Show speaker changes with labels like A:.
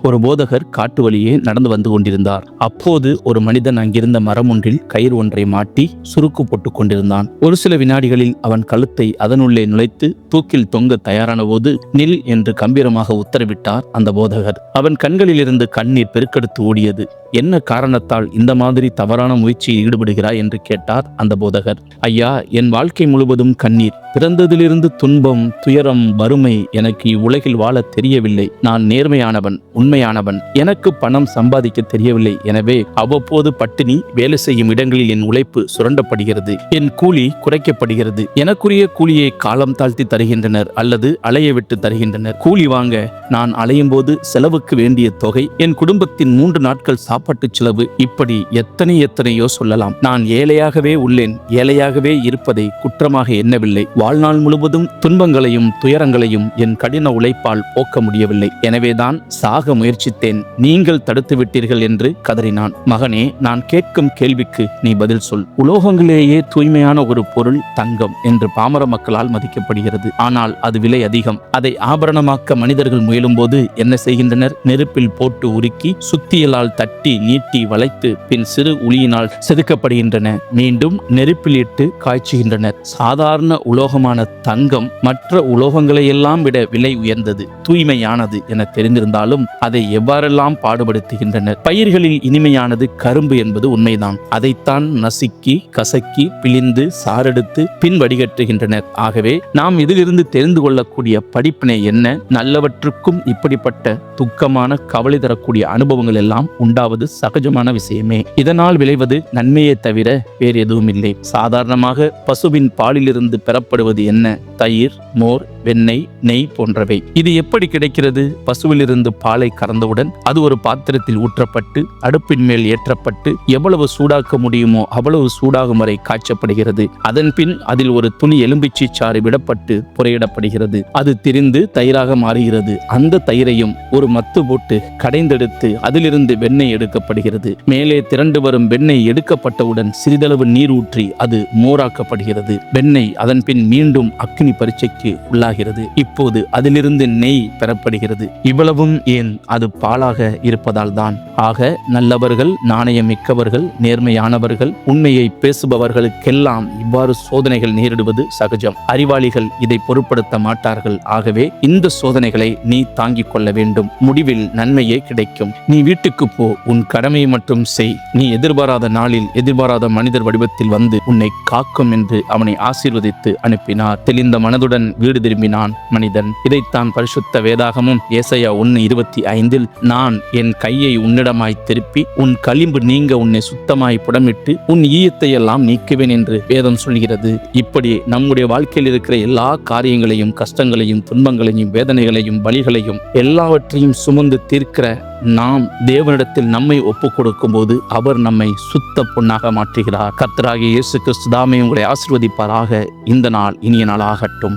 A: ஒரு போதகர் காட்டு வழியே நடந்து வந்து கொண்டிருந்தார். அப்போது ஒரு மனிதன் அங்கிருந்த மரம் ஒன்றில் கயிறு ஒன்றை மாட்டி சுருக்கு போட்டுக் கொண்டிருந்தான். ஒரு சில வினாடிகளில் அவன் கழுத்தை அதனுள்ளே நுழைத்து தூக்கில் தொங்க தயாரான போது நில் என்று கம்பீரமாக உத்தரவிட்டார் அந்த போதகர். அவன் கண்களில் இருந்து கண்ணீர் பெருக்கெடுத்து ஓடியது. என்ன காரணத்தால் இந்த மாதிரி தவறான முயற்சியில் ஈடுபடுகிறாய் என்று கேட்டார் அந்த போதகர். ஐயா, என் வாழ்க்கை முழுவதும் கண்ணீர். பிறந்ததிலிருந்து துன்பம், துயரம், வறுமை. எனக்கு இவ்வுலகில் வாழ தெரியவில்லை. நான் நேர்மையானவன், உண்மையானவன். எனக்கு பணம் சம்பாதிக்க தெரியவில்லை. எனவே அவ்வப்போது பட்டினி, வேலை செய்யும் இடங்களில் என் உழைப்பு சுரண்டப்படுகிறது. என் கூலி குறைக்கப்படுகிறது. எனக்குரிய கூலியை காலம் தாழ்த்தி தருகின்றனர் அல்லது அலைய விட்டு தருகின்றனர். கூலி வாங்க நான் அலையும் போது செலவுக்கு வேண்டிய தொகை, என் குடும்பத்தின் 3 நாட்கள் சாப்பாட்டு செலவு, இப்படி எத்தனையோ சொல்லலாம். நான் ஏழையாகவே உள்ளேன். ஏழையாகவே இருப்பதை குற்றமாக எண்ணவில்லை. வாழ்நாள் முழுவதும் துன்பங்களையும் துயரங்களையும் என் கடின உழைப்பால் போக்க முடியவில்லை. எனவேதான் சாக முயற்சித்தேன். நீங்கள் தடுத்து விட்டீர்கள் என்று கதறினான். மகனே, நான் கேட்கும் கேள்விக்கு நீ பதில் சொல். உலோகங்களிலேயே தூய்மையான ஒரு பொருள் தங்கம் என்று பாமர மக்களால் மதிக்கப்படுகிறது. ஆனால் அது விலை அதிகம். அதை ஆபரணமாக்க மனிதர்கள் முயலும் போது என்ன செய்கின்றனர்? நெருப்பில் போட்டு உருக்கி சுத்தியலால் தட்டி நீட்டி வளைத்து பின் சிறு உளியினால் செதுக்கப்படுகின்றன. மீண்டும் நெருப்பில் இட்டு காய்ச்சுகின்றனர். சாதாரண உலோகமான தங்கம் மற்ற உலோகங்களை எல்லாம் விட விலை உயர்ந்தது, தூய்மையானது என தெரிந்திருந்தாலும் அதை எவ்வாறெல்லாம் பாடுபடுத்துகின்றனர். பயிர்களில் இனிமையானது கரும்பு என்பது உண்மைதான். அதைத்தான் நசுக்கி கசக்கி பிழிந்து சாரெடுத்து பின் வடிகட்டுகின்றனர். ஆகவே நாம் இதிலிருந்து தெரிந்து கொள்ளக்கூடிய படிப்பினை என்ன? நல்லவற்றுக்கும் இப்படிப்பட்ட துக்கமான கவலை தரக்கூடிய அனுபவங்கள் எல்லாம் உண்டாவது சகஜமான விஷயமே. இதனால் விளைவது நன்மையை தவிர வேறு எதுவும் இல்லை. சாதாரணமாக பசுவின் பாலிலிருந்து பெறப்படுவது என்ன? தயிர், மோர், வெண்ணெய், நெய் போன்றவை. இது எப்படி கிடைக்கிறது? பசுவிலிருந்து பாலை கறந்தவுடன் அது ஒரு பாத்திரத்தில் ஊற்றப்பட்டு அடுப்பின் மேல் ஏற்றப்பட்டு எவ்வளவு சூடாக்க முடியுமோ அவ்வளவு சூடாகும் வரை காய்ச்சப்படுகிறது. அதன் பின் அதில் ஒரு துணி எலும்பிச்சை சாறு விடப்பட்டு புரையிடப்படுகிறது. அது திரிந்து தயிராக மாறுகிறது. அந்த தயிரையும் ஒரு மத்து போட்டு கடைந்தெடுத்து அதிலிருந்து வெண்ணெய் எடுக்கப்படுகிறது. மேலே திரண்டு வரும் வெண்ணெய் எடுக்கப்பட்டவுடன் சிறிதளவு நீர் ஊற்றி அது மோராக்கப்படுகிறது. வெண்ணெய் அதன் பின் மீண்டும் அக்னி பரீட்சைக்கு உள்ளாகிறது. இப்போது அதிலிருந்து நெய் பெறப்படுகிறது. இவ்வளவும் ஏன்? அது பாலாக இருப்பதால் தான். ஆக நல்லவர்கள், நாணயம் மிக்கவர்கள், நேர்மையானவர்கள், உண்மையை பேசுபவர்களுக்கெல்லாம் இவ்வாறு சோதனைகள் நேரிடுவது சகஜம். அறிவாளிகள் இதை பொருட்படுத்த மாட்டார்கள். ஆகவே இந்த சோதனைகளை நீ தாங்கிக் கொள்ள வேண்டும். முடிவில் நன்மையே கிடைக்கும். நீ வீட்டுக்கு போ, உன் கடமையை மட்டும் செய். நீ எதிர்பாராத நாளில் எதிர்பாராத மனிதர் வடிவத்தில் வந்து உன்னை காக்கும் என்று அவனை ஆசீர்வதித்து அனுப்பினார். தெளிந்த மனதுடன் வீடு திரும்பினான் மனிதன். இதைத்தான் பரிசுத்த வேதாகமும் ஏசாயா 1:25 நான் என் கையை உன்னிடமாய் திருப்பி உன் களிம்பு நீங்க உன்னை சுத்தமாய் புடமிட்டு உன் ஈயத்தை எல்லாம் நீக்குவேன் என்று வேதம் சொல்கிறது. இப்படி நம்முடைய வாழ்க்கையில் இருக்கிற எல்லா காரியங்களையும், கஷ்டங்களையும், துன்பங்களையும், வேதனைகளையும், வலிகளையும் எல்லாவற்றையும் சுமந்து தீர்க்கிற நாம் தேவனிடத்தில் நம்மை ஒப்புக் கொடுக்கும் போது அவர் நம்மை சுத்த பொன்னாக மாற்றுகிறார். கர்த்தராகிய இயேசு கிறிஸ்து தாமே உங்களை ஆசீர்வதிப்பாராக. இந்த நாள் இனிய நாளாகட்டும்.